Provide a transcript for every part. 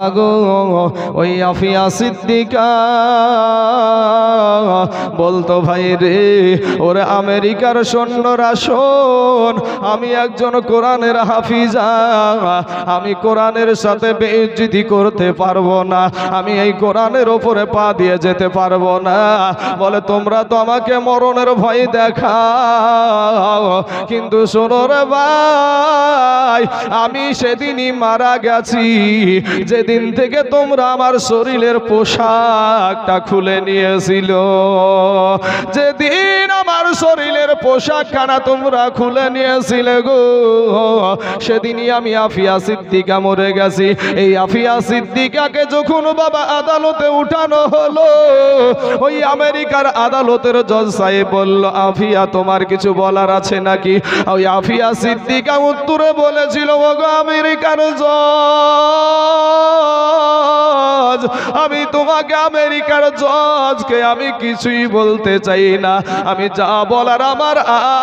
লাগো ওই আফিয়া সিদ্দিকা বলতো ভাই রে ওরে আমেরিকার সৈন্যরা শোন, আমি একজন কোরআনের হাফিজা, আমি কোরআনের সাথে বেইজ্জতি করতে পারবো না, আমি এই কোরআনের ওপরে পা দিয়ে যেতে পারবো না। বলে তোমরা তো আমাকে মরণের ভয় দেখাও, কিন্তু শোনো রে ভাই, আমি সেদিনই মারা গেছি যেদিন থেকে তোমরা আমার শরীরের পোশাকটা খুলে নিয়েছিল, যেদিন আমার শরীরের পোশাকখানা তোমরা খুলে নিয়েছিলে গো, সেদিনই আমি আফিয়া সিদ্দিকা মরে গেছি। এই আফিয়া সিদ্দিকাকে যখন বাবা আদালতে উঠানো হলো, ওই আমেরিকার আদালতের জজ সাহেব বলল, আফিয়া তোমার কিছু বলার আছে নাকি? ওই আফিয়া সিদ্দিকা উত্তরে বলেছিল, ওগো আমেরিকার জজ, আমি তোমাকে আমেরিকার জজকে আমি কিছুই বলতে চাই না, আমি যা বলার আমার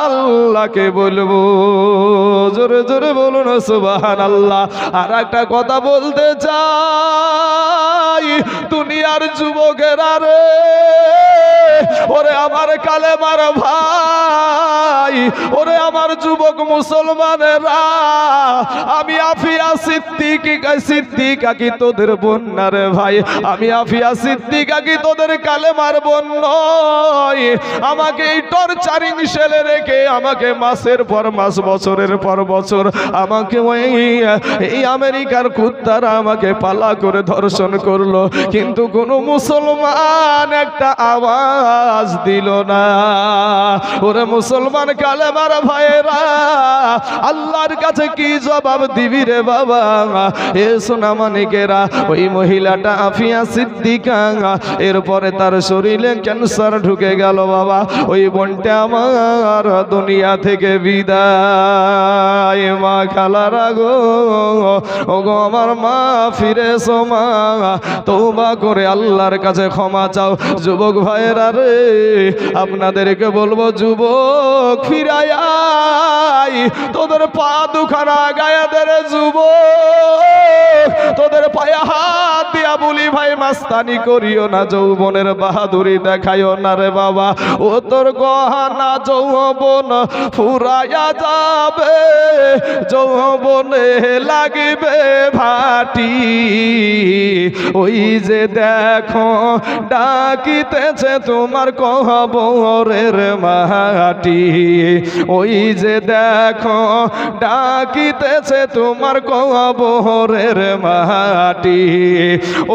আল্লাহকে বলবো। জোরে জোরে বলুন সুবহানাল্লাহ। আর একটা কথা বলতে চাই, দুনিয়ার যুবকেরা রে, ওরে আমার কালেমার ভাই, ওরে আমার যুবক মুসলমানেরা, আমি আফিয়া সিদ্দিকা কি তোদের বোন না রে ভাই? আমি আফিয়া সিদ্দিকা কি তোদের কালেমার বোন নয়? আমাকে এই টর্চারিং সেলে রেখে আমাকে মাসের পর মাস, বছরের পর বছর আমাকে এই আমেরিকার কুত্তারা আমাকে পালা করে ধর্ষণ করলো, কিন্তু কোনো মুসলমান একটা আওয়াজ দিল না। ওরে মুসলমান কালেমার ভাইয়েরা, আল্লাহর কাছে কি জবাব দিবি রে বাবা? এ সোনা মানিকেরা, ওই মহিলাটা আফিয়া সিদ্দিকা, এরপরে তার শরীরে ক্যান্সার ঢুকে গেল বাবা, ওই বোনটা আমার দুনিয়া থেকে বিদায়। মা খালারা গো, ওগো আমার মা, ফিরে এসো মা, তওবা করে আল্লাহর কাছে ক্ষমা চাও। যুবক ভাইয়েরা রে, আপনাদেরকে বলবো, যুবক ফিরায় আয়, তোদের পা দুখানা গায়ে দে রে যুবক, তোদের পায়ে হাত দিয়া বলি ভাই, মাস্তানি করিও না, যৌবনের বাহাদুরি দেখাইও না রে বাবা। ও তোর গহনা যৌবন ফুরাইয়া যাবে, যৌবনে লাগিবে ভাটি, ওই যে দেখো ডাকিতেছে তোমার কবরের মাটি, ওই যে দেখো ডাকিতেছে তোমার কবরের মাটি,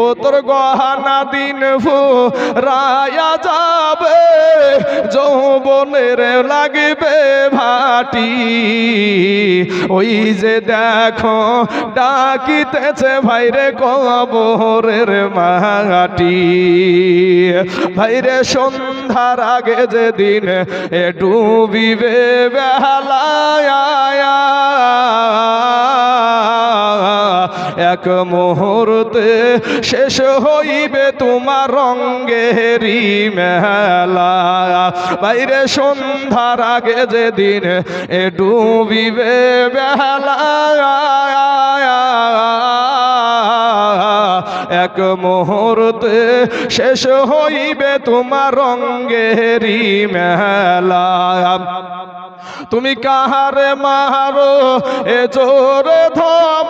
ও তোর গহনা দিন ফুরাইয়া যাবে, যৌবনের লাগিবে ভাটি, ওই যে দেখো ডাকিতেছে ভাইরে কবরের মাটি। ভাইরে সন্ধ্যার আগে যেদিন ডুবিবে বেলায়, এক মুহূর্তে শেষ হইবে তোমার রঙ্গেরি মেলা। বাইরে সন্ধ্যার আগে যেদিন ডুবিবে বেলা, এক মুহূর্তে শেষ হইবে তোমার রঙ্গেরি মেলা। তুমি কাহারে মারো এ জোরে ধম,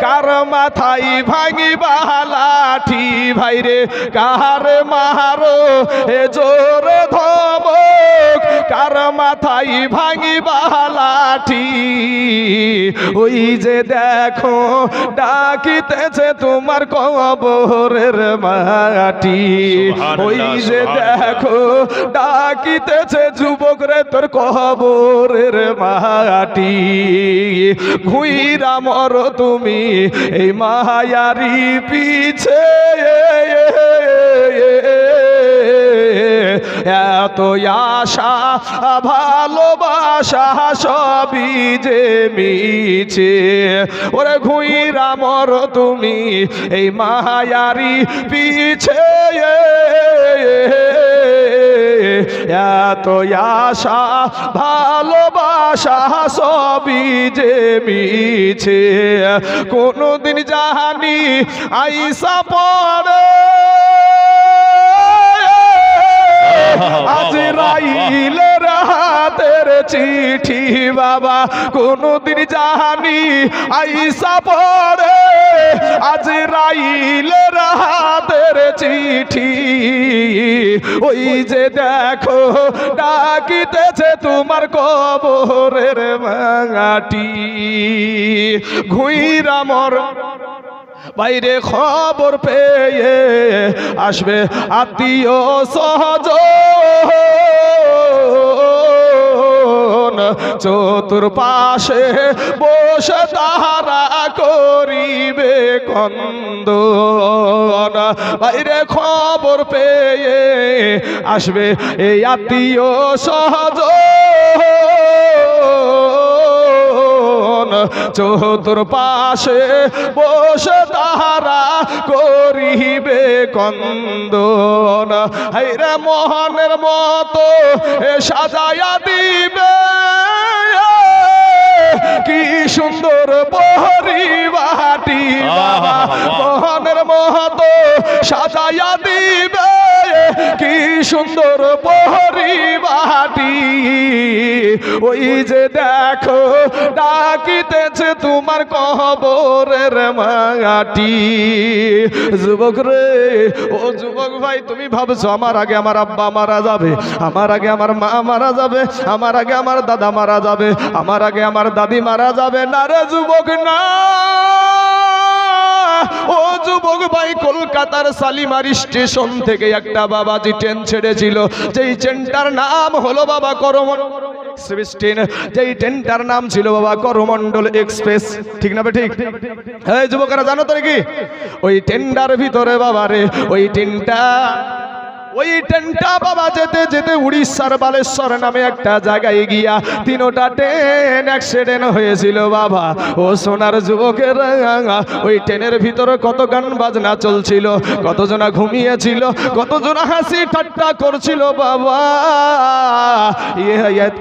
কার মাথায় ভাঙিবা লাঠি, ভাইরে কাহারে মারো এ জোরে ধম, কার মাথায় ভাঙিবা লাঠি, ওই যে দেখো ডাকিতেছে তোমার কবরের মাটি, ওই যে দেখো ডাকিতেছে যুবক রে তোর কবরের মাটি। ঘুইরা মর তুমি এই মায়ারি পিছে, এত আশা ভালোবাসা সবই যে মিছে, ওরে ঘুইরা মর তুমি এই মায়ারি পিছে, এত আশা ভালোবাসা সবই যে মিছে কোনদিন জানি আইসা পড়ে আজরাইলের হাতের চিঠি বাবা কোনদিন জানি আইসা পড়ে আজরাইলের হাতের চিঠি ওই যে দেখো ডাকিতেছে তোমার কবরের মাটি ঘুইরা মর বাইরে খবর পেয়ে আসবে আত্মীয় সহজন চতুর্পাশে বসে তাহারা করিবে কন্দন বাইরে খবর পেয়ে আসবে এই আত্মীয় সহজন চতুর্পাশে বসে তাহারা করিবে কন্দন হাইরে মোহনের মতো সাজায়া দিবে কি সুন্দর পরিবাটি বাবা মোহনের মতো সাজায়া দিবে কি সুন্দর পরিবাটি ওই যে দেখো ডাকিতেছে তোমার কবরের মাটি যুবক রে ও যুবক ভাই তুমি ভাবছো আমার আগে আমার আব্বা মারা যাবে আমার আগে আমার মা মারা যাবে আমার আগে আমার দাদা মারা যাবে আমার আগে আমার দাদি মারা যাবে না রে যুবক না ও যুবক ভাই কলকাতার শালিমার স্টেশন থেকে একটা বাবাজি ট্রেন ছেড়েছিল যেই ট্রেনটার নাম হলো বাবা করমণ্ডল এক্সপ্রেস ট্রেন যেই ট্রেনটার নাম ছিল বাবা করমণ্ডল এক্সপ্রেস ঠিক না ঠিক এই যুবকেরা জানো তো নাকি ওই ট্রেনটার ভিতরে বাবা রে ওই ট্রেনটা বাবা যেতে যেতে উড়িষ্যার বালেশ্বর নামে একটা জায়গায় গিয়া তিনটা ট্রেন অ্যাক্সিডেন্ট হয়েছিল বাবা ও সোনার যুবকের ওই ট্রেনের ভিতরে কত গান বাজনা চলছিল কতজনা ঘুমিয়েছিল কতজনা হাসি ঠাট্টা করছিল বাবা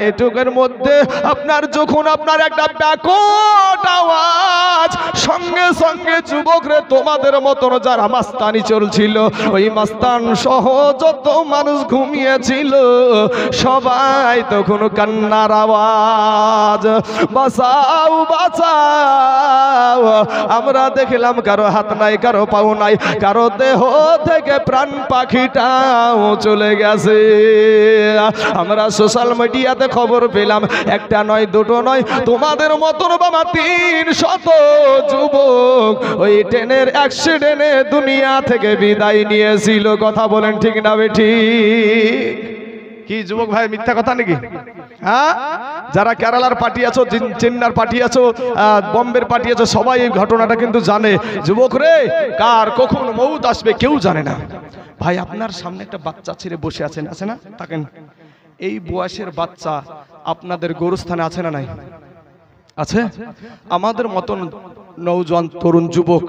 এটুকের মধ্যে আপনার যখন আপনার একটা ব্যাকট আওয়াজ সঙ্গে সঙ্গে যুবকরে তোমাদের মতন যারা মাস্তানি চলছিল ওই মাস্তান সহ যত মানুষ ঘুমিয়েছিল সবাই তখন কান্নার আওয়াজ বাঁচাও বাঁচাও আমরা দেখলাম কারো হাত নাই কারো পাও নাই কারো দেহ থেকে প্রাণ পাখিটাও চলে গেছে আমরা সোশ্যাল মিডিয়াতে খবর পেলাম একটা নয় দুটো নয় তোমাদের মতন বাবা 300 যুবক ওই ট্রেনের অ্যাক্সিডেন্টে দুনিয়া থেকে বিদায় নিয়েছিল কথা বলেন ঠিক না বেঠি কি যুবক ভাই মিথ্যা কথা নাকি হ্যাঁ যারা কেরালার পার্টি আছো চেন্নার পার্টি আছো বম্বের পার্টি আছো সবাই এই ঘটনাটা কিন্তু জানে যুবক রে কার কখন মৌত আসবে কেউ জানে না ভাই আপনার সামনে একটা বাচ্চা ছেলে বসে আছেন আছে না তাকেন এই বয়সের বাচ্চা আপনাদের গোরস্থানে আছে না নাই আছে আমাদের মতন নওজোয়ান তরুণ যুবক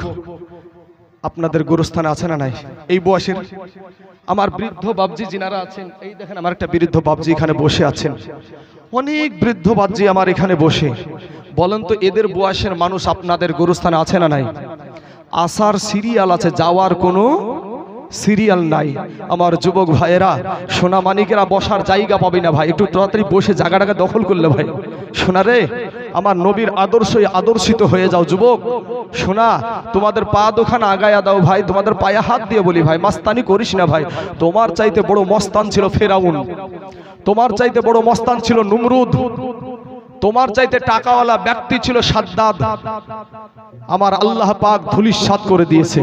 আপনাদের গোরস্থানে আছে না নাই এই বয়সের আমার বৃদ্ধ বাবজি যিনারা আছেন এই দেখেন আমার একটা বৃদ্ধ বাবজি এখানে বসে আছেন অনেক বৃদ্ধ বাবজি আমার এখানে বসে বলেন তো এদের বয়সের মানুষ আপনাদের গোরস্থানে আছে না নাই আসার সিরিয়াল আছে যাওয়ার কোনো সিরিয়াল নাই আমার যুবক ভাইয়েরা সোনা মানিকেরা বসার জায়গা পাবি না ভাই একটু তাড়াতাড়ি বসে জায়গাটাকে দখল করলে ভাই সোনা রে আমার নবীর আদর্শই আদর্শিত হয়ে যাও যুবক সোনা তোমাদের পা দুখানা আগায়া দাও ভাই তোমাদের পায়ে হাত দিয়ে বলি ভাই মাস্তানি করিস না ভাই তোমার চাইতে বড় মস্তান ছিল ফেরাউন তোমার চাইতে বড় মস্তান ছিল নমরুদ তোমার চাইতে টাকাওয়ালা ব্যক্তি ছিল সাদ্দাদ আমার আল্লাহ পাক ধুলিস্যাৎ করে দিয়েছে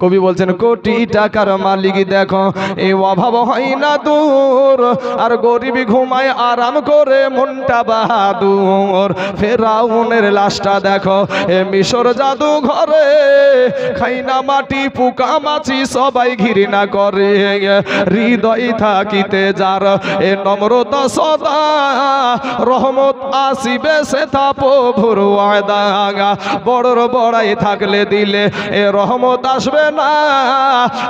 কবি বলছেন কোটি টাকার মালিক দেখো এই অভাব হয় না দূর আর গরিবি ঘুমায় আরাম করে মনটা বাহাদুর ফেরাউনের লাশটা দেখো এ মিশর জাদু ঘরে খাই না মাটি পোকা মাছি সবাই ঘৃণা করে হৃদয় থাকিতে যার এ নম্রতা সদা রহমত আসিবে সে তা প্রভুর ওয়াদা। বড়র বড়াই থাকলে দিলে এ রহমত আসবে না,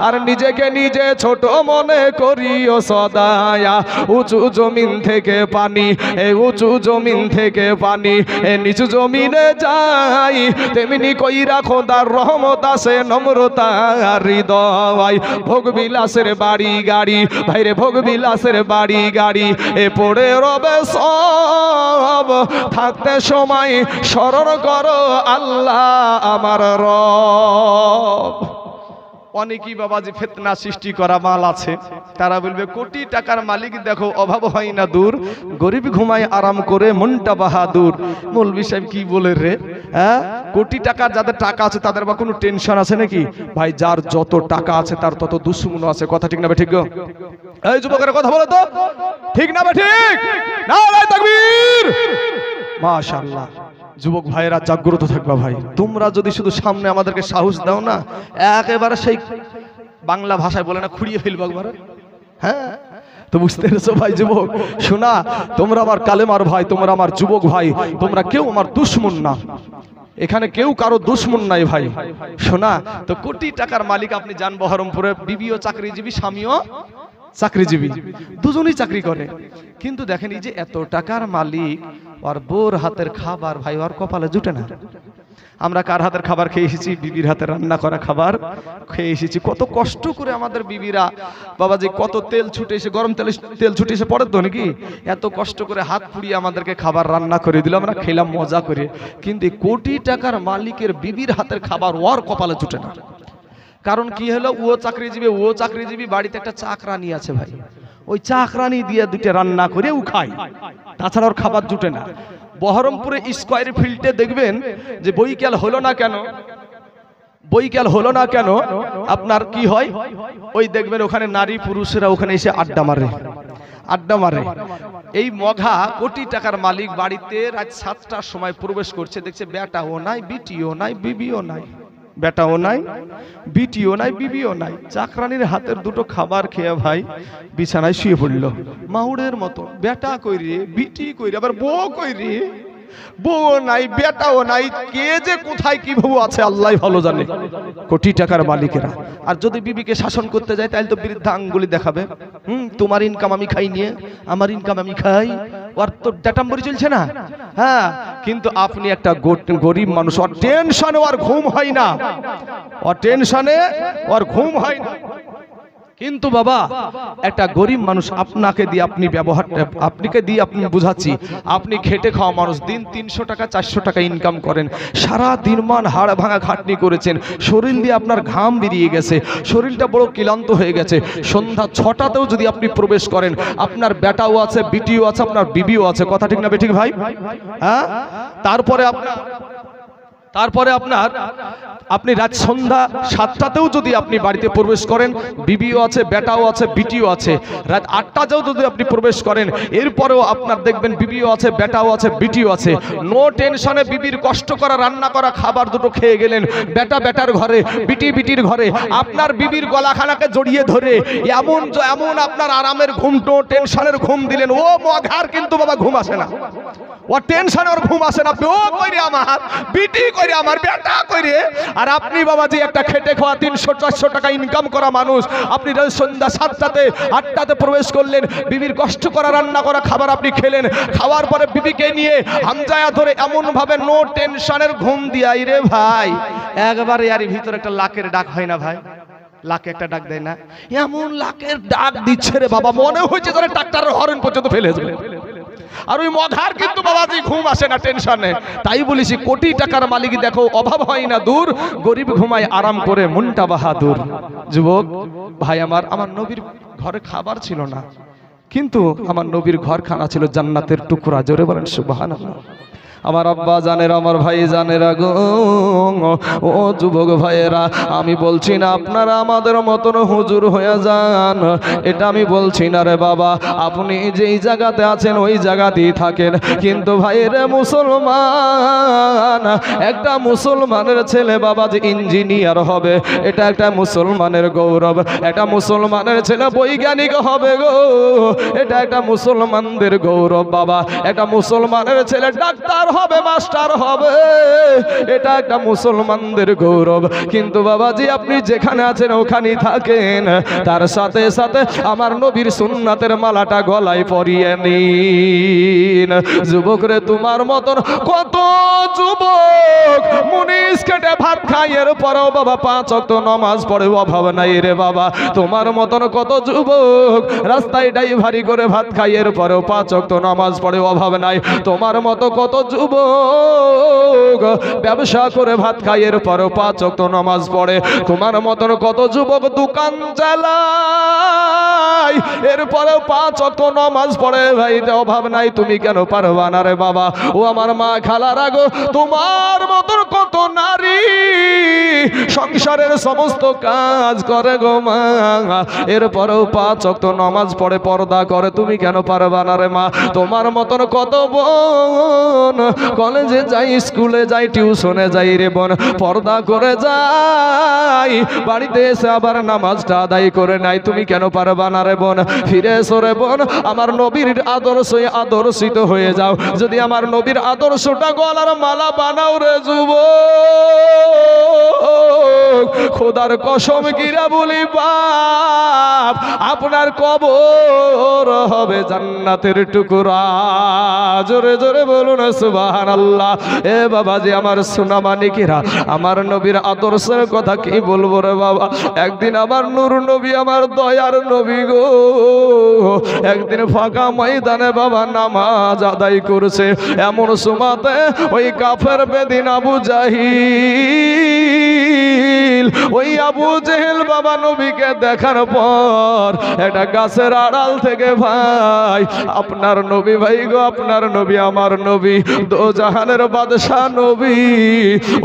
আর নিজেকে নিজে ছোট মনে করিও সদায়া। উঁচু জমিন থেকে পানি, এ উঁচু জমিন থেকে পানি এ নিচু জমিনে যাই, তেমনি কইরা খোদার রহমত আসে নম্রতা হৃদয়। ভোগ বিলাসের বাড়ি গাড়ি ভাইরে, ভোগ বিলাসের বাড়ি গাড়ি এ পড়ে রবে সব, থাকতে সময় স্মরণ করো আল্লাহ আমার রব। অনেকেই বাবাজি ফিতনা সৃষ্টি করা মাল আছে, তারা বলবে কোটি টাকার মালিক দেখো অভাব হয় না দূর, গরিব ঘুমায় আরাম করে মনটা বাহাদুর। মৌলভী সাহেব কি বলে রে? হ্যাঁ, কোটি টাকার যাদের টাকা আছে তাদের বা কোনো টেনশন আছে নাকি? ভাই যার যত টাকা আছে তার তত দুশ্মন আছে। কথা ঠিক না ভাই? ঠিক গো? এই যুবকের কথা বলো তো, ঠিক না ভাই? ঠিক না? তাকবীর, মাশাআল্লাহ। যুবক ভাইয়েরা জাগ্রত থাকবা ভাই। তোমরা যদি শুধু সামনে আমাদেরকে সাহস দাও না, একেবারে সেই বাংলা ভাষায় বলে না খুঁড়িয়ে ফেলবো একবারে। হ্যাঁ তো বুঝতে পেরেছো ভাই যুবক? শোনা, তোমরা আমার কালেমার ভাই, তোমরা আমার যুবক ভাই, তোমরা কেউ আমার দুশ্মন না, এখানে কেউ কারো দুশ্মন নাই ভাই। শোনা, তো কোটি টাকার মালিক আপনি যান বহরমপুরে, বিবিও চাকরিজীবী স্বামীও চাকরিজীবী, দুজনেই চাকরি করে, কিন্তু দেখেন এই যে এত টাকার মালিক, ওর বোর হাতের খাবার ভাই ওর কপালে জুটে না। আমরা কার হাতের খাবার খেয়ে এসেছি? বিবির হাতে রান্না করা খাবার খেয়ে এসেছি। কত কষ্ট করে আমাদের বিবিরা বাবাজি, কত তেল ছুটে এসে, গরম তেল ছুটে এসে পড়ে তো নাকি, এত কষ্ট করে হাত পুড়িয়ে আমাদেরকে খাবার রান্না করে দিল, আমরা খেলাম মজা করে। কিন্তু কোটি টাকার মালিকের বিবির হাতের খাবার ওর কপালে জুটে না। কারণ কি হলো? ও চাকরিজীবী, বাড়িতে একটা চাকরানি আছে ভাই, ওই চাকরানি দিয়ে দুটো রান্না করে ও খায়, তাছাড়া ওর খাবার জুটে না। বহরমপুরে স্কয়ার ফিল্ডে দেখবেন যে বৈকাল হলো না কেন আপনার কি হয়, ওই দেখবেন ওখানে নারী পুরুষেরা ওখানে এসে আড্ডা মারে। এই মঘা কোটি টাকার মালিক বাড়িতে রাত 7টার সময় প্রবেশ করছে, দেখছে বেটাও নাই, বিটিও নাই, বিবিও নাই, বেটাও নাই, বিটিও নাই, বিবিও নাই। চাকরানির হাতের দুটো খাবার খেয়ে ভাই বিছানায় শুয়ে পড়ল মাহুরের মতো। বেটা কই রে, বিটি কই রে, আবার বউ কই রে? বউ নাই, বেটাও নাই, কে যে কোথায় কিভাবে আছে আল্লাহ ভালো জানে। কোটি টাকার মালিকেরা। আর যদি বিবিকে শাসন করতে যায় তাহলে তো বৃদ্ধা আঙ্গুলি দেখাবে, তোমার ইনকাম আমি খাই নিয়ে, আমার ইনকাম আমি খাই, আর তো ডাটাম্বরি চলছে না। হ্যাঁ, কিন্তু আপনি একটা গরিব মানুষ, ওর টেনশনে ওর ঘুম হয় না, কিন্তু বাবা একটা গরিব মানুষ আপনাকে দিয়ে আপনি বুঝাচ্ছি, আপনি খেটে খাওয়া মানুষ, দিন 300 টাকা 400 টাকা ইনকাম করেন, সারা দিন মান হাড় ভাঙা খাটনি করেছেন, শরীর দিয়ে আপনার ঘাম বেরিয়ে গেছে, শরীরটা বড় ক্লান্ত হয়ে গেছে। সন্ধ্যা 6টাতেও যদি আপনি প্রবেশ করেন, আপনার বেটাও আছে, বিটিও আছে, আপনার বিবিও আছে। কথা ঠিক না ঠিক ভাই? হ্যাঁ, তারপরে আপনি রাত সন্ধ্যা 7টাতেও যদি আপনি বাড়িতে প্রবেশ করেন, বিবিও আছে, বেটাও আছে, বিটিও আছে। রাত 8টাতেও যদি আপনি প্রবেশ করেন, এরপরেও আপনার দেখবেন বিবিও আছে, বেটাও আছে, বিটিও আছে। নো টেনশনে বিবির কষ্ট করা রান্না করা খাবার দুটো খেয়ে গেলেন, বেটার ঘরে, বিটির ঘরে। আপনার বিবির গলাখানাকে জড়িয়ে ধরে এমন আপনার আরামের ঘুম, নো টেনশনের ঘুম দিলেন। ও মঘার কিন্তু বাবা ঘুম আসে না, ও টেনশন ওর ঘুম আসে না। আপনি ও কইরে আমার বিটি, কইরে আমার বেটা, কইরে। আর আপনি বাবাজি একটা খেটে খাওয়া 300-400 টাকা ইনকাম করা মানুষ, আপনি সন্ধ্যা 7টাতে 8টাতে প্রবেশ করলেন, বিবির কষ্ট করা রান্না করা খাবার আপনি খেলেন, খাওয়ার পরে বিবিকে নিয়ে হামজায়া ধরে এমন ভাবে নো টেনশনের ঘুম দিয়াই রে ভাই, একবারে এর ভিতরে একটা লাকের ডাক হয় না ভাই? লাকে একটা ডাক দেয় না? এমন লাকের ডাক দিচ্ছে রে বাবা, মনে হচ্ছে যেন ট্রাক্টরের হর্ন পর্যন্ত ফেলে যাবে। আর ওই মঘার কিন্তু বাবাজি ঘুম আসে না টেনশনে। তাই বলেছি কোটি টাকার মালিক দেখো অভাব হয় না দূর, গরিব ঘুমায় আরাম করে মনটা বাহাদুর। যুবক ভাই আমার নবীর ঘরে খাবার ছিল না, কিন্তু আমার নবীর ঘরখানা ছিল জান্নাতের টুকরা। জোরে বলেন সুবহানাল্লাহ। আমার আব্বা জানেরা, আমার ভাই জানেরা গো, ও যুবক ভাইয়েরা, আমি বলছি না আপনারা আমাদের মতন হুজুর হয়ে যান, এটা আমি বলছি না রে বাবা। আপনি যেই জায়গাতে আছেন ওই জায়গাতেই থাকেন, কিন্তু ভাইরে মুসলমান, একটা মুসলমানের ছেলে বাবা যে ইঞ্জিনিয়ার হবে, এটা একটা মুসলমানের গৌরব। একটা মুসলমানের ছেলে বৈজ্ঞানিক হবে গো, এটা একটা মুসলমানদের গৌরব বাবা। একটা মুসলমানের ছেলে ডাক্তার হবে, মাস্টার হবে, এটা একটা মুসলমানদের গৌরব। কিন্তু বাবাজি আপনি যেখানে আছেন ওখানেই থাকেন, তার সাথে সাথে আমার নবীর সুন্নাতের মালাটা গলায় পরিয়ে নিন। যুবক রে, তোমার মতন কত যুবক মুনিশ কেটে ভাত খায়, এর পরেও বাবা 5 ওয়াক্ত নামাজ পড়ে, অভাব নাই রে বাবা। তোমার মতন কত যুবক রাস্তায় ড্রাইভারি করে ভাত খায়, এর পরেও 5 ওয়াক্ত নামাজ পড়ে, অভাব নাই। তোমার মতো কত যুবক ব্যবসা করে ভাত খায়, এর পরেও 5 ওয়াক্ত নামাজ পড়ে। তোমার মতন কত যুবক দোকান চালায়, এর পরেও 5 ওয়াক্ত নামাজ পড়ে, ভাই অভাব নাই। তুমি কেন পারবা না রে বাবা? ও আমার মা খালারা গো, তোমার মতন কত নারী সংসারের সমস্ত কাজ করে গো মা, এরপরেও 5 ওয়াক্ত নামাজ পড়ে, পর্দা করে, তুমি কেন পারবা না রে মা? তোমার মতন কত বোন কলেজে যাই, স্কুলে যাই, টিউশনে যাই রে বোন, পর্দা করে যাই, বাড়িতে এসে আবার নামাজটা আদায় করে নাই, তুমি কেন পারবা না রে বোন? ফিরে এসো রে বোন, আমার নবীর আদর্শে আদর্শিত হয়ে যাও। যদি আমার নবীর আদর্শটা গলার মালা বানাও রে যুবক, খোদার কসম কিরা বলি বাপ, আপনার কবর হবে জান্নাতের টুকরা। জোরে জোরে বলুন সুবহানাল্লাহ। এ বাবাজি আমার সোনা মানিকেরা, আমার নবীর আদর্শের কথা কি বলবো রে বাবা। একদিন আমার নূর নবী, আমার দয়ার নবী গো, একদিন ফাঁকা ময়দানে বাবা নামাজ আদায় করছে। এমন সময়তে ওই কাফের বেদিন আবু জাহিল, ওই আবু জেহেল বাবা নবীকে দেখার পর একটা গাছের আড়াল থেকে, ভাই আপনার নবী, ভাই গো আপনার নবী, আমার নবী, দো জাহানের বাদশাহ নবী,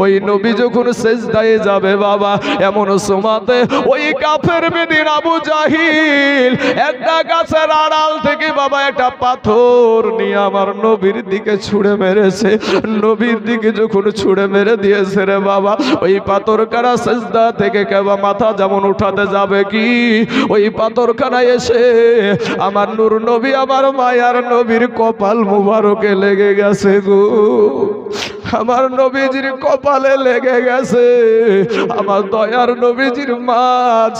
ওই নবী যখন সেজদায় যাবে বাবা, এমন সময়তে ওই কাফের বেদিন আবু জাহিল একটা গাছের আড়াল থেকে বাবা একটা পাথর নিয়ে আমার নবীর দিকে ছুঁড়ে মেরেছে। নবীর দিকে যখন ছুঁড়ে মেরে দিয়েছে রে বাবা, ওই পাথরখানা সেজদা থেকে কেবা মাথা যেমন উঠাতে যাবে কি, ওই পাথরখানা এসে আমার নূর নবী, আমার মায়ার নবীর কপাল মুবারকে লেগে গেছে গো। আমার নবীজির কপালে লেগে গেছে। আমার দয়ার নবীজির মা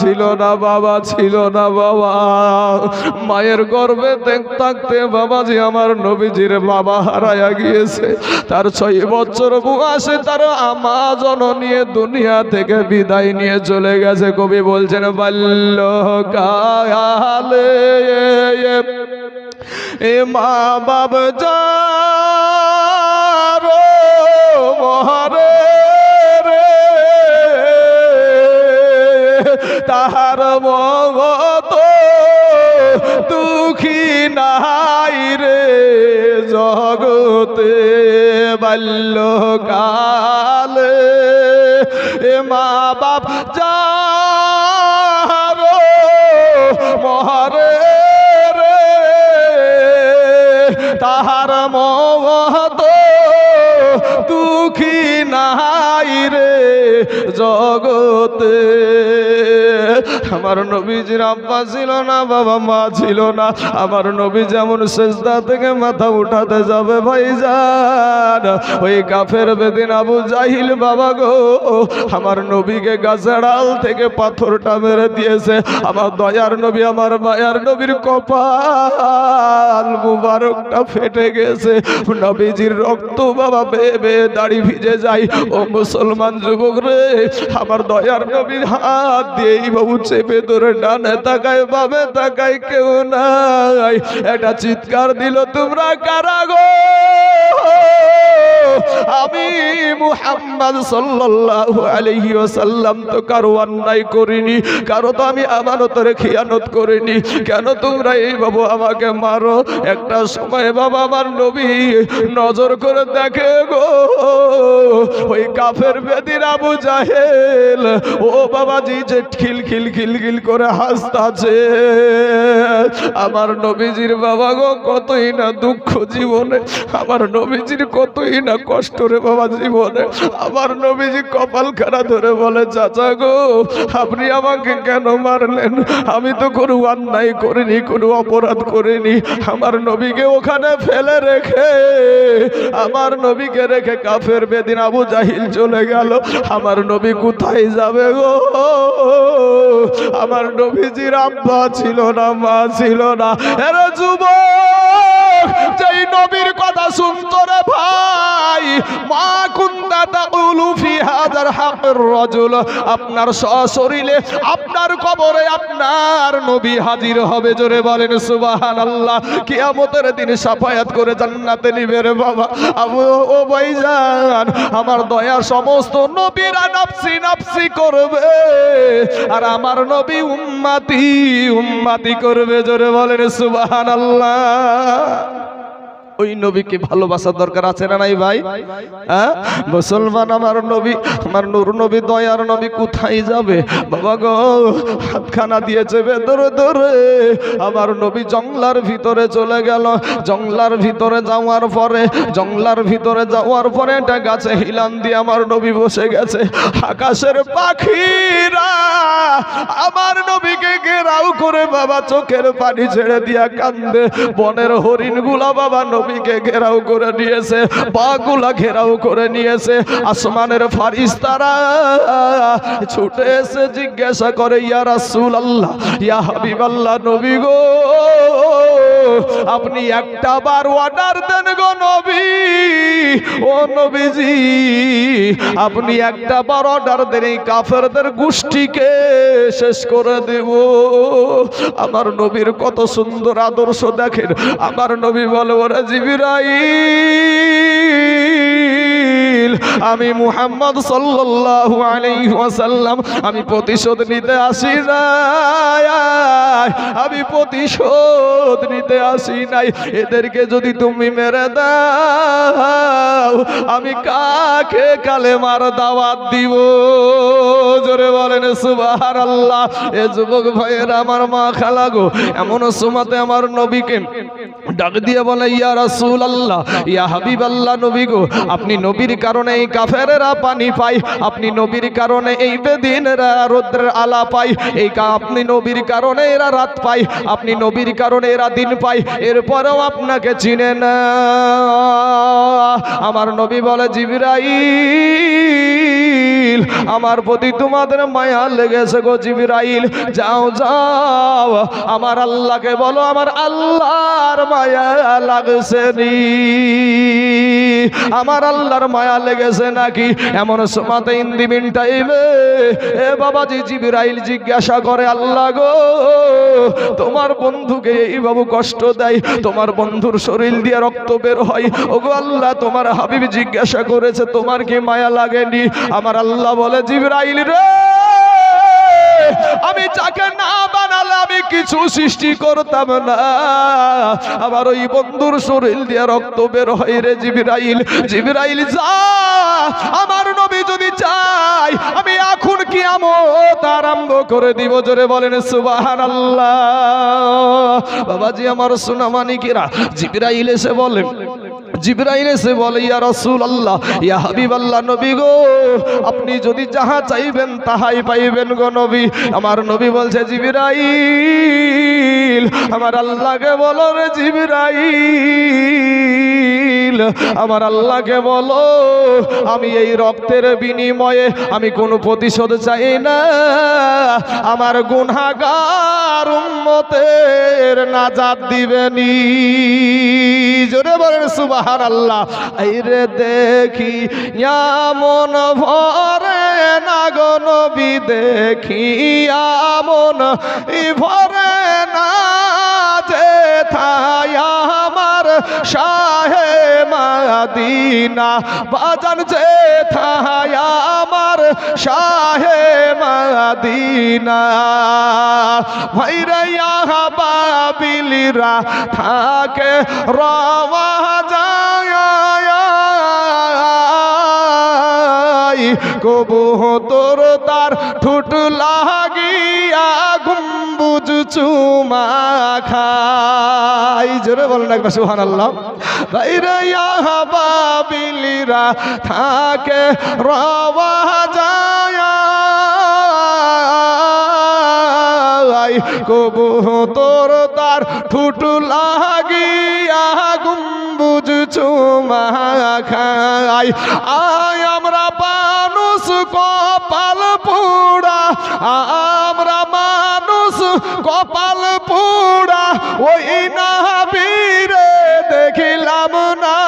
ছিল না, বাবা ছিল না বাবা। মায়ের গর্ভে থাকতে বাবাজি আমার নবীজির বাবা হারায়া গিয়েছে। তার 6 বছর বয়সে তার আমা জননী দুনিয়া থেকে বিদায় নিয়ে চলে গেছে। কবি বলছেন বাল্যকালে এ মা বাপ যারো মহারে রে, তাহার মত দুঃখী নাই রে জগতে। বাল্যকালে এ মা বাপ যারো মহারে রে, তাহার মত দুঃখী নাই রে জগতে। আমার নবীজির আব্বা ছিল না, বাবা মা ছিল না। আমার নবী যেমন সেজদা থেকে মাথা উঠাতে যাবে ভাইজান, ওই কাফের বেদিন আবু জাহিল বাবা গো আমার নবীকে গাছের ডাল থেকে পাথরটা মেরে দিয়েছে। আমার দয়ার নবী, আমার মায়ার নবীর কপাল মুবারকটা ফেটে গেছে। নবীজির রক্ত বাবা বেয়ে বেয়ে দাড়ি ভিজে যায়। ও মুসলমান যুবক করবে। আমার দয়ার নবীর হাত দিয়ে এইভাবে চেপে ধরে ডানে তাকায় বামে তাকায়, কেউ নাই। একটা চিৎকার দিল, তোমরা কারা গো? আমি মুহাম্মদ সাল্লাল্লাহু আলাইহি ওয়াসাল্লাম তো কারো অন্যায় করিনি, কারো তো আমি আমানতের খিয়ানত করিনি, কেন তোমরা এইভাবে আমাকে মারো? একটা সময় বাবা আমার নবী নজর করে দেখে গো, ওই কাফের বেদির আবু জাহেল ও বাবাজি যে খিলখিল খিলখিল করে হাসতাছে। আমার নবীজির বাবা গো কতই না দুঃখ জীবনে, আমার নবীজির কতই না কষ্ট রে বাবা জীবনে। আমার নবীজি কপাল খাড়া ধরে বলে, চাচা গো আপনি আমাকে কেন মারলেন? আমি তো কোনো অন্যায় করিনি, কোনো অপরাধ করিনি। আমার নবীকে ওখানে ফেলে রেখে, আমার নবীকে রেখে কাফের বেদিন আবু জাহিল চলে গেল। আমার নবী কোথায় যাবে গো? আমার নবীজির আব্বা ছিল না, মা ছিল না। এরা যুবক যেই নবীর কথা শুনতো রে ভাই, মা কুনতা তাকুলু ফি হাযার হাকির রাজুল, আপনার সশরীরে আপনার কবরে আপনার নবী হাজির হবে। জোরে বলেন সুবহানাল্লাহ। কিয়ামতের দিন শাফায়াত করে জান্নাতে নিবে রে বাবা। ও ভাইজান, আমার দয়া সমস্ত নবীরা নাফসি নাফসি করবে, আর আমার নবী উম্মতি উম্মতি করবে। জোরে বলেন সুবহানাল্লাহ। ওই নবীকে ভালোবাসার দরকার আছে না নাই ভাই? হ্যাঁ মুসলমান, আমার নবী, আমার নূর নবী, দয়ার নবী কোথায় যাবে বাবা গো? হাতখানা দিয়েছে ভেতরে ধরে। আমার নবী জঙ্গলার ভিতরে চলে গেল। জঙ্গলার ভিতরে যাওয়ার পরে, জঙ্গলার ভিতরে যাওয়ার পরে একটা গাছে হিলান দিয়ে আমার নবী বসে গেছে। আকাশের পাখিরা আমার নবীকে ঘেরাও করে বাবা চোখের পানি ছেড়ে দিয়া কান্দে। বনের হরিণগুলা বাবা নবীকে ঘেরাও করে নিয়েছে, বাঘগুলা ঘেরাও করে নিয়েছে। আসমানের ফারিস্তারা ছুটে এসে জিজ্ঞাসা করে, ইয়া রাসূলুল্লাহ, ইয়া হাবিবাল্লাহ, নবী গো আপনি একটা বার অর্ডার দেন গো নবী, ও নবীজি আপনি একটা বার অর্ডার দেন, এই কাফেরদের গোষ্ঠীকে শেষ করে দেব। আমার নবীর কত সুন্দর আদর্শ দেখেন। আমার নবী বলে, ওরে জিবরাইল, আমি মুহাম্মদ সাল্লাল্লাহু আলাইহি ওয়াসাল্লাম আমি প্রতিশোধ নিতে আসি নাই, আমি প্রতিশোধ নিতে আসি নাই। এদেরকে যদি তুমি মেরে দাও, আমি কাকে কালেমার দাওয়াত দিব? জোরে বলেন সুবহানাল্লাহ। এ যুবক ভাইয়েরা, আমার মা খালা গো, এমন সময়তে আমার নবীকে ডাক দিয়ে বলে, ইয়া রাসূলুল্লাহ, ইয়া হাবিবাল্লাহ, নবী গো আপনি নবীর কারণে এই কাফেরেরা পানি পায়, আপনি নবীর কারণে এই বেদিনেরা রৌদ্রের আলা পায়, এই আপনি নবীর কারণে এরা রাত পায়, আপনি নবীর কারণে এরা দিন পায়, এরপরেও আপনাকে চিনে না। আমার নবী বলে, জিবরাইল আমার প্রতি তোমাদের মায়া লেগেছে গো জিবরাইল, যাও যাও আমার আল্লাহকে বলো আমার আল্লাহর মায়া লাগছে নি, আমার আল্লাহর মায়া লেগেছে নাকি? এমন সময়তে ইন্দিমিন টাইমে এ বাবাজি জিবরাইল জিজ্ঞাসা করে, আল্লাহ গো তোমার বন্ধুকে এইভাবে কষ্ট দেয়, তোমার বন্ধুর শরীর দিয়ে রক্ত বের হয়, ওগো আল্লাহ তোমার হাবিব জিজ্ঞাসা করেছে তোমার কি মায়া লাগেনি? আমার আল্লাহ বলে, জিবরাইল রে, আমি যাকে না বানালে আমি কিছু সৃষ্টি করতাম না, আমার ওই বন্ধুর শরীর দিয়ে রক্ত বের হয় রে জিবরাইল। জিবরাইল যা, আমার নবী যদি চাই আমি এখন কিয়ামত আরম্ভ করে দিব। জোরে বলেন সুবহানাল্লাহ। বাবাজি আমার সোনা মানিকেরা, জিবরাইল এসে বলেন, জিবরাইল এসে বলে, ইয়া রাসূলুল্লাহ, ইয়া হাবিবাল্লাহ, নবী গো আপনি যদি যাহা চাইবেন তাহাই পাইবেন গো নবী। আমার নবী বলছে, জিবরাইল আমার আল্লাহকে বলো রে জিবরাইল, আমার আল্লাহকে বলো আমি এই রক্তের বিনিময়ে আমি কোনো প্রতিশোধ চাই না, আমার গুনাহগার উম্মতের নাজাত দিবেনি। জোরে বলেন সুবহানাল্লাহ। এই রে দেখি এমন ভরে না গো নবী, দেখি এমন ভরে না যে থায় আমার শাহে মদিনা, বাজান যে থায় আমার শাহে মদিনা। ভাইরা বাবিলিরা থাকে রওয়া যায়, কবুতর তার ঠোঁট লাগিয়া গম্বুজ চুমা খায়। জোরে বলেন একবার সুবহানাল্লাহ। ভাইরা বাবিলিরা থাকে রওয়া যায়, কবুতর তার ঠোঁট লাগিয়া গম্বুজ চুমা খায়। আয় আমরা মানুষ কপাল পোড়া, আমরা মানুষ কপাল পোড়া, ওই নবীরে দেখিলাম না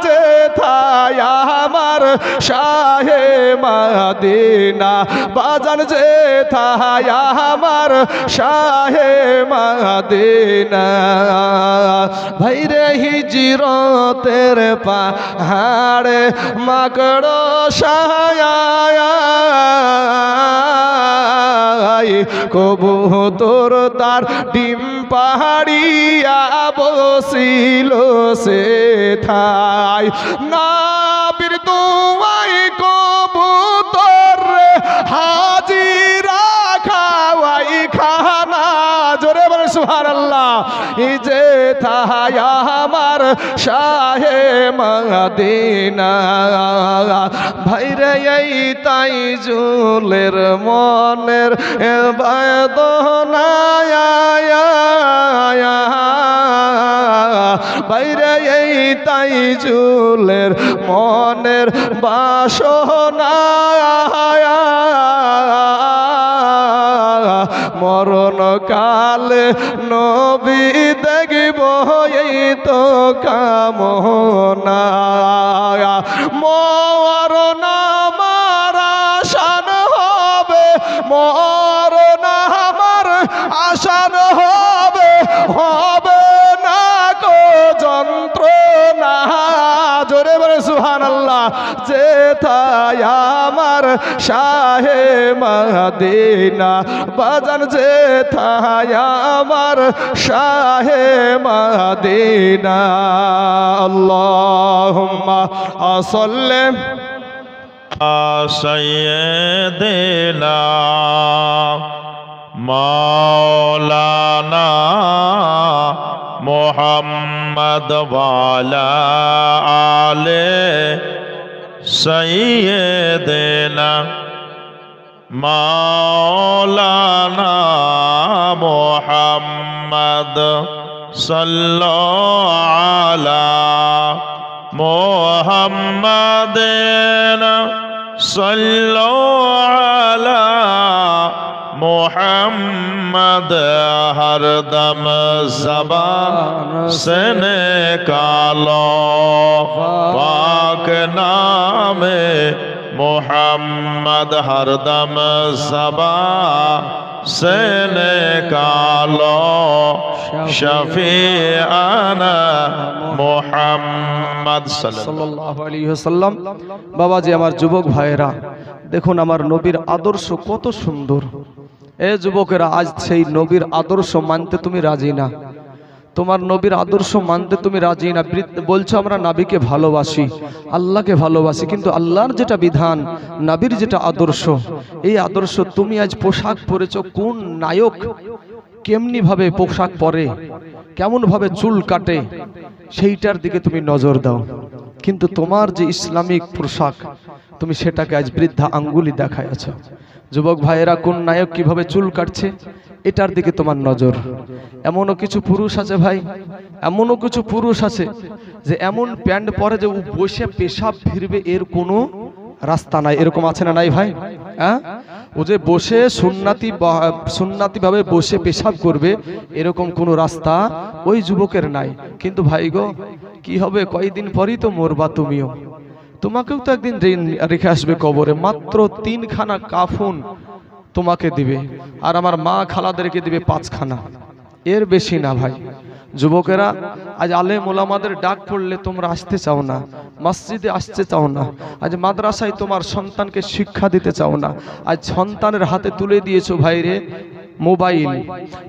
যে থায় আমার শাহে মদিনা, বাজান যে থায় আমার শাহে মদিনা। ভাইরে হিজরতের পাহাড়ে মাকড় সায়ায়, কবুতর তার ডিম পাহাড়িয়া বসিল সে থায়। নবীর দুয়াই কবুতর হাজিরা খাওয়াই খানা। জোরে বলে সুবহানাল্লাহ। এই যে থায় আমার শাহে মদিনা। ভাইরে এই তাই জুলের মনের বেদনা, বাইরে এই তাই জুলের মনের বাসনা, মরণ কালে নবী দেখব এই তো কামনা। মরণ আমার আসান হবে, মরণ আমার আসান হবে, হবে না কো যন্ত্রণা। জোরে বলে সুবহানাল্লাহ। যে থায় আমার শাহে মদিনা, বাজান যে থায় আমার শাহে মদিনা। আল্লাহুম্মা সাল্লি সাইয়্যিদিনা মাওলানা মুহাম্মদ ওয়ালা আলে সাইয়্যিদিনা মাওলানা মুহাম্মদ সাল্লাল্লাহু আলা মুহাম্মাদিন সাল্লাল্লাহু আলা मुहम्मद हरदम ज़बान से निकालो पाक नामे मुहम्मद हरदम ज़बान से निकालो शफीआना मुहम्मद सल्लल्लाहु अलैहि वसल्लम। बाबा जी আমার যুবক ভাইরা দেখুন আমার নবীর আদর্শ কত সুন্দর। এ যুবকেরা আজ সেই নবীর আদর্শ মানতে তুমি রাজি না, তোমার নবীর আদর্শ মানতে তুমি রাজি না। বলছো আমরা নবীকে ভালোবাসি, আল্লাহকে ভালোবাসি, কিন্তু আল্লাহর যেটা বিধান, নবীর যেটা আদর্শ, এই আদর্শ তুমি আজ পোশাক পরেছো। কোন নায়ক কেমনি ভাবে পোশাক পরে, কেমন ভাবে চুল কাটে, সেইটার দিকে তুমি নজর দাও। কিন্তু তোমার যে ইসলামিক পোশাক তুমি সেটাকে আজ বৃদ্ধা আঙ্গুলি দেখায় আছো। যুবক ভাইয়েরা কোন নায়ক কিভাবে চুল কাটছে এটার দিকে তোমার নজর। এমনও কিছু পুরুষ আছে ভাই, এমনও কিছু পুরুষ আছে যে এমন প্যান্ট পরে যে ও বসে পেশাব ফিরবে এর কোনো রাস্তা নাই, এরকম আছে না নাই ভাই? হ্যাঁ, ও যে বসে সুন্নাতি ভাবে বসে পেশাব করবে এরকম কোনো রাস্তা ওই যুবকের নাই। কিন্তু ভাই গো কি হবে, কয়েকদিন পরই তো মরবা তুমিও, তোমাকেও তো একদিন রেখে আসবে কবরে। মাত্র 3খানা কাফন তোমাকে দিবে, আর আমার মা খালাদেরকে দিবে 5খানা, এর বেশি না ভাই। যুবকেরা আজ আলেম ওলামাদের ডাক পড়লে তোমরা আসতে চাও না, মসজিদে আসতে চাও না, আজ মাদ্রাসায় তোমার সন্তানকে শিক্ষা দিতে চাও না, আজ সন্তানের হাতে তুলে দিয়েছো ভাইরে মোবাইল।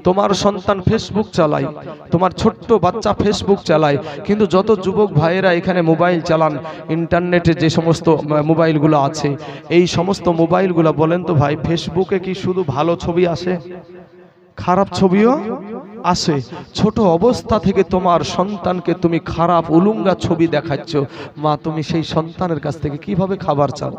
তোমার সন্তান ফেসবুক চালায়, তোমার ছোট্ট বাচ্চা ফেসবুক চালায়, কিন্তু যত যুবক ভাইয়েরা এখানে মোবাইল চালান, ইন্টারনেটে যে সমস্ত মোবাইলগুলো আছে, এই সমস্ত মোবাইলগুলো বলেন তো ভাই, ফেসবুকে কি শুধু ভালো ছবি আসে? খারাপ ছবিও আসে। ছোট অবস্থা থেকে তোমার সন্তানকে তুমি খারাপ উলুঙ্গা ছবি দেখাচ্ছ, মা তুমি সেই সন্তানের কাছ থেকে কিভাবে খাবার চাও?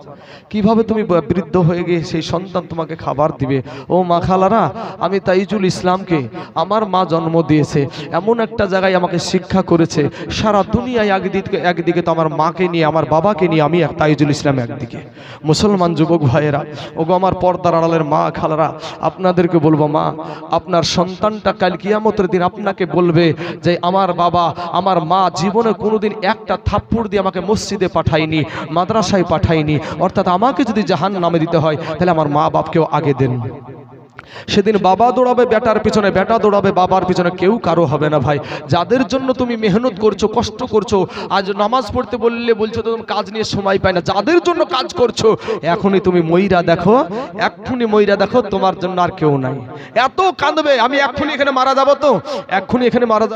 কিভাবে তুমি বৃদ্ধ হয়ে গিয়ে সেই সন্তান তোমাকে খাবার দিবে? ও মা খালারা, আমি তাইজুল ইসলামকে আমার মা জন্ম দিয়েছে, এমন একটা জায়গায় আমাকে শিক্ষা করেছে, সারা দুনিয়ায় একদিকে তো আমার মাকে নিয়ে আমার বাবাকে নিয়ে আমি তাইজুল ইসলাম একদিকে। মুসলমান যুবক ভাইয়েরা, ওগো আমার পর্দার আড়ালের মা খালারা, আপনাদেরকে বলবো, মা আপনার সন্তানটা কাল কিয়ামতের দিন আপনাকে বলবে যে আমার বাবা আমার মা জীবনে কোনোদিন একটা থাপ্পড় দিয়ে আমাকে মসজিদে পাঠায়নি, মাদ্রাসায় পাঠায়নি, অর্থাৎ আমাকে যদি জাহান্নামে দিতে হয় তাহলে আমার মা বাপকেও আগে দেন। সেদিন বাবা দৌড়াবে বেটার পিছনে, বেটা দৌড়াবে বাবার পিছনে, কেউ কারো হবে না ভাই। যাদের জন্য তুমি মেহনত করছো, কষ্ট করছো, আজ নামাজ পড়তে বললে বলছো তো তুমি কাজ নিয়ে সময় পাই না, যাদের জন্য কাজ করছো এখনই তুমি মইরা দেখো, এক্ষুনি মইরা দেখো, তোমার জন্য আর কেউ নাই। এত কাঁদবে, আমি এক্ষুনি এখানে মারা যাবো, তো এক্ষুনি এখানে মারা